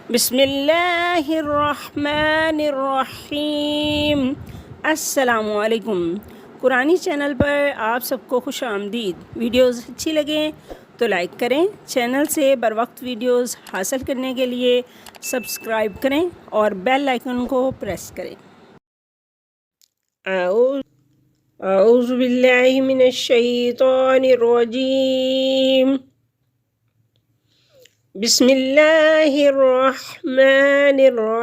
بسم اللہ الرحمن الرحیم۔ السلام علیکم۔ قرآنی چینل پر آپ سب کو خوش آمدید۔ ویڈیوز اچھی لگیں تو لائک کریں، چینل سے بر وقت ویڈیوز حاصل کرنے کے لیے سبسکرائب کریں اور بیل آئیکن کو پریس کریں۔ اعوذ باللہ من الشیطان الرجیم، بسم اللہ الرحمن الرحیم۔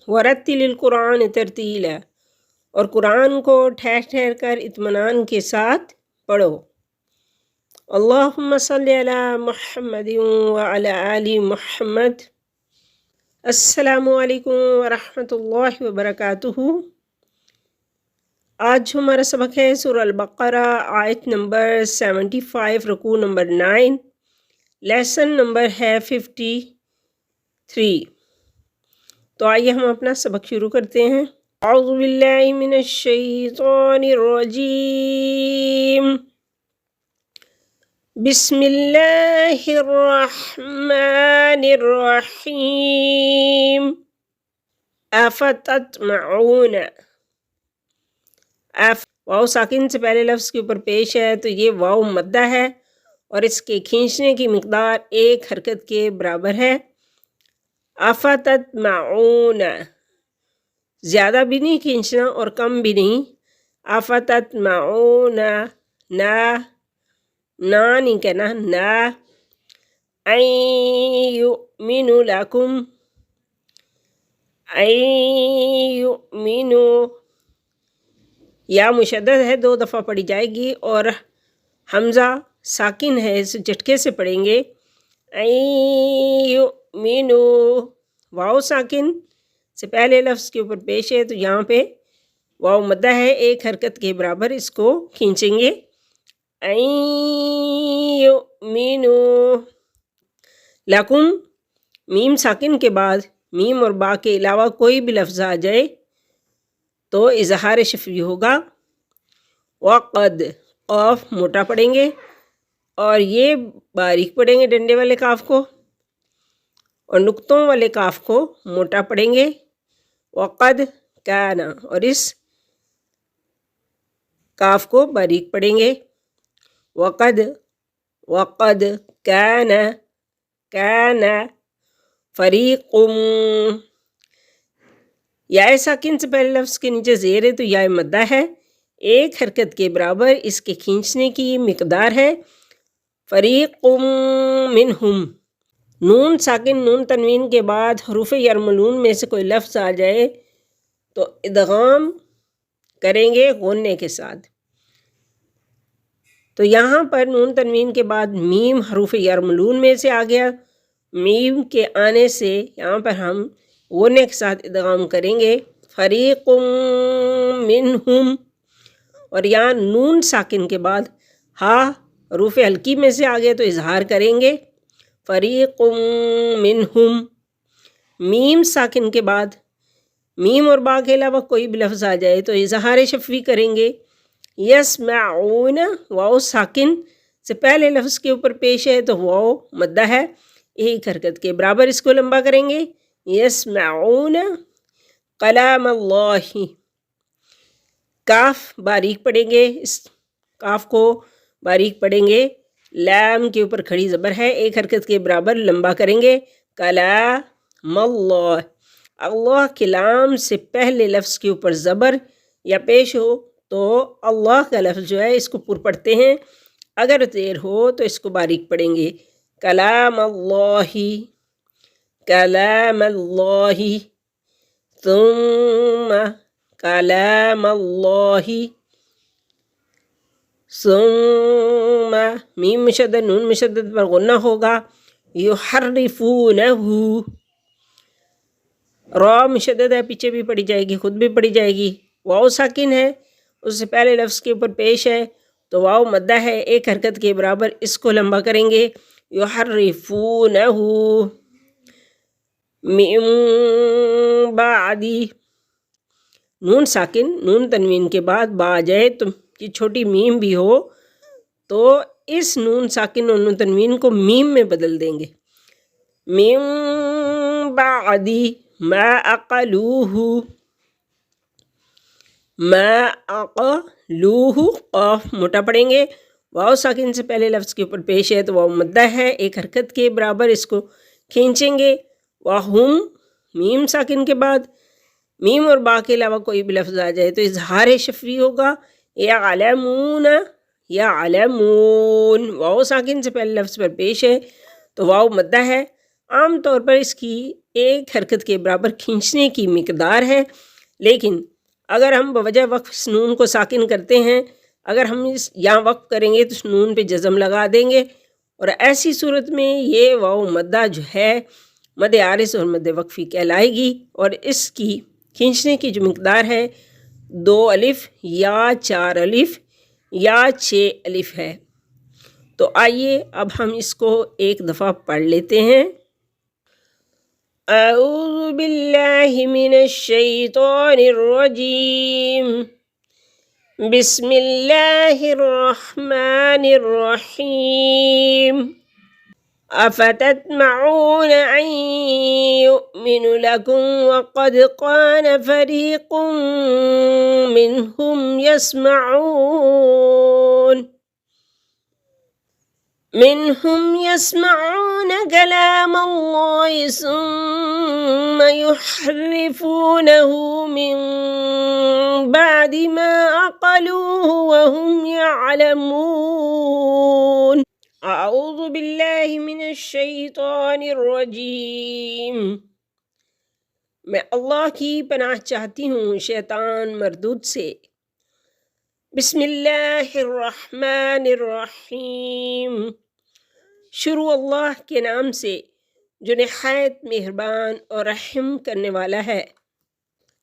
ورتل القرآن ترتیلا، اور قرآن کو ٹھہر ٹھہر کر اطمینان کے ساتھ پڑھو۔ اللہم صلی علی محمد وعلی آل محمد۔ السلام علیکم ورحمۃ اللہ وبرکاتہ۔ آج ہمارا سبق ہے سورہ البقرہ، آیت نمبر 75، رکوع نمبر 9، لیسن نمبر ہے 53۔ تو آئیے ہم اپنا سبق شروع کرتے ہیں۔ اعوذ باللہ من الشیطان الرجیم، بسم اللہ الرحمن الرحیم۔ افتطمعون، واؤ ساکن سے پہلے لفظ کے اوپر پیش ہے تو یہ واؤ مدہ ہے اور اس کے کھینچنے کی مقدار ایک حرکت کے برابر ہے۔ افتطمعون، زیادہ بھی نہیں کھینچنا اور کم بھی نہیں۔ افتطمعون، نا نہیں کہنا، نا۔ ان یؤمنوا لکم، ان یؤمنوا، یا مشدد ہے، 2 دفعہ پڑھی جائے گی اور حمزہ ساکن ہے، اسے جھٹکے سے پڑھیں گے۔ ان یؤمنوا، واؤ ساکن سے پہلے لفظ کے اوپر پیش ہے تو یہاں پہ واؤ مدہ ہے، ایک حرکت کے برابر اس کو کھینچیں گے۔ ان یؤمنوا لکم، میم ساکن کے بعد میم اور با کے علاوہ کوئی بھی لفظ آ جائے تو اظہار شفوی ہوگا۔ وقد، قاف موٹا پڑھیں گے اور یہ باریک پڑھیں گے ڈنڈے والے کاف کو، اور نقطوں والے کاف کو موٹا پڑھیں گے۔ وقد کان، اور اس کاف کو باریک پڑھیں گے۔ وقد کان، فریق، یا ساکن سے پہلے لفظ کے نیچے زیر ہے تو یا مدہ ہے، ایک حرکت کے برابر اس کے کھینچنے کی مقدار ہے۔ فریق منہم، نون ساکن نون تنوین کے بعد حروف یرملون میں سے کوئی لفظ آ جائے تو ادغام کریں گے غنے کے ساتھ۔ تو یہاں پر نون تنوین کے بعد میم حروف یرملون میں سے آ گیا، میم کے آنے سے یہاں پر ہم غنے کے ساتھ ادغام کریں گے۔ فریق منہم، اور یہاں نون ساکن کے بعد ہا حروف حلقی میں سے آ گیا تو اظہار کریں گے۔ فریق منہم، میم ساکن کے بعد میم اور با کے علاوہ کوئی بھی لفظ آ جائے تو اظہار شفوی کریں گے۔ یسمعون، واؤ ساکن سے پہلے لفظ کے اوپر پیش ہے تو واؤ مدہ ہے، ایک حرکت کے برابر اس کو لمبا کریں گے۔ یسمعون کلام اللہ، کاف باریک پڑھیں گے، اس کاف کو باریک پڑھیں گے، لام کے اوپر کھڑی زبر ہے، ایک حرکت کے برابر لمبا کریں گے۔ کلام اللہ، اللہ کے لام سے پہلے لفظ کے اوپر زبر یا پیش ہو تو اللہ کا لفظ جو ہے اس کو پر پڑھتے ہیں، اگر زیر ہو تو اس کو باریک پڑھیں گے۔ کلام اللہ، کلام اللہ، ثم کلام اللہ، ثم میم مشدد نون مشدد پر غنہ ہوگا۔ یحرفونہ، را مشدد ہے، پیچھے بھی پڑھی جائے گی، خود بھی پڑھی جائے گی۔ واؤ ساکن ہے، اس سے پہلے لفظ کے اوپر پیش ہے تو واؤ مدہ ہے، ایک حرکت کے برابر اس کو لمبا کریں گے۔ یحرفونہ من بعد، نون ساکن نون تنوین کے بعد با آ جائے تو یہ چھوٹی میم بھی ہو تو اس نون ساکن اور نون تنوین کو میم میں بدل دیں گے. من بعدی ما عقلوہ، ما عقلوہ قاف موٹا پڑھیں گے. واو ساکن سے پہلے لفظ کے اوپر پیش ہے تو واو مدہ ہے، ایک حرکت کے برابر اس کو کھینچیں گے. وہم میم ساکن کے بعد میم اور با کے علاوہ کوئی بھی لفظ آ جائے تو اظہار شفوی ہوگا. یعلمون، یعلمون، واو ساکن سے پہلے لفظ پر پیش ہے تو واو مدہ ہے. عام طور پر اس کی ایک حرکت کے برابر کھینچنے کی مقدار ہے، لیکن اگر ہم بوجہ وقف اس نون کو ساکن کرتے ہیں، اگر ہم اس یہاں وقف کریں گے تو اس نون پہ جزم لگا دیں گے، اور ایسی صورت میں یہ واو مدہ جو ہے مد عارض اور مد وقفی کہلائے گی، اور اس کی کھینچنے کی جو مقدار ہے 2 الف یا 4 الف یا 6 الف ہے. تو آئیے اب ہم اس کو ایک دفعہ پڑھ لیتے ہیں. اعوذ باللہ من الشیطان الرجیم، بسم اللہ الرحمن الرحیم. افتطمعون ان یؤمنوا لکم وقد قان فریق منهم يسمعون كلام الله ثم يحرفونه من بعد ما عقلوه وهم يعلمون. اعوذ باللہ من الشیطان الرجیم، میں اللہ کی پناہ چاہتی ہوں شیطان مردود سے. بسم اللہ الرحمن الرحیم، شروع اللہ کے نام سے جو نہایت مہربان اور رحم کرنے والا ہے.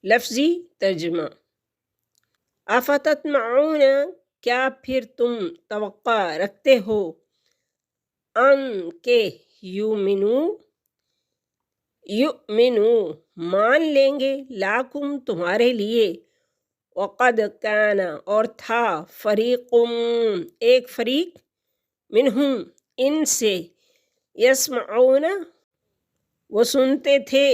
لفظی ترجمہ: افتطمعون، کیا پھر تم توقع رکھتے ہو، ان کے یؤمنو مان لیں گے، لاکم تمہارے لیے، وقد کان اور تھا، فریق ایک فریق، منہم ان سے، یسمعون وہ سنتے تھے،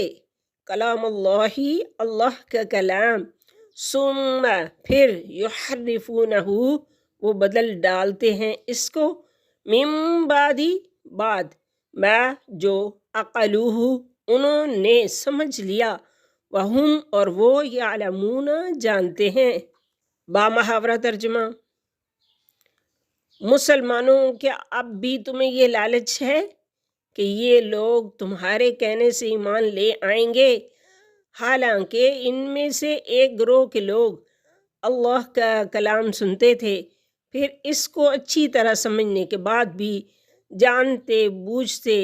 کلام اللہ اللہ کا کلام، ثم پھر، یحرفونہ وہ بدل ڈالتے ہیں اس کو، من بعدی بعد، ما جو، عقلوہ انہوں نے سمجھ لیا، وہم اور وہ، یعلمون جانتے ہیں. بامحاورہ ترجمہ: مسلمانوں کیا اب بھی تمہیں یہ لالچ ہے کہ یہ لوگ تمہارے کہنے سے ایمان لے آئیں گے، حالانکہ ان میں سے ایک گروہ کے لوگ اللہ کا کلام سنتے تھے، پھر اس کو اچھی طرح سمجھنے کے بعد بھی جانتے بوجھتے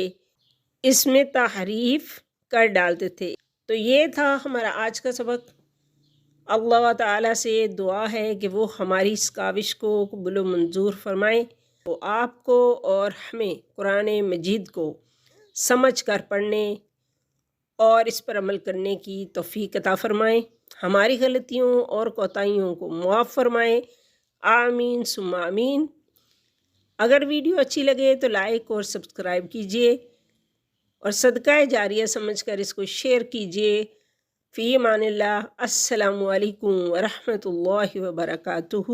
اس میں تحریف کر ڈالتے تھے. تو یہ تھا ہمارا آج کا سبق. اللہ تعالیٰ سے دعا ہے کہ وہ ہماری اس کاوش کو قبول و منظور فرمائیں، وہ آپ کو اور ہمیں قرآن مجید کو سمجھ کر پڑھنے اور اس پر عمل کرنے کی توفیق عطا فرمائیں، ہماری غلطیوں اور کوتاہیوں کو معاف فرمائیں. آمین ثم آمین. اگر ویڈیو اچھی لگے تو لائک اور سبسکرائب کیجیے اور صدقہ جاریہ سمجھ کر اس کو شیئر کیجیے. فی امان اللہ. السلام علیکم ورحمۃ اللہ وبرکاتہ.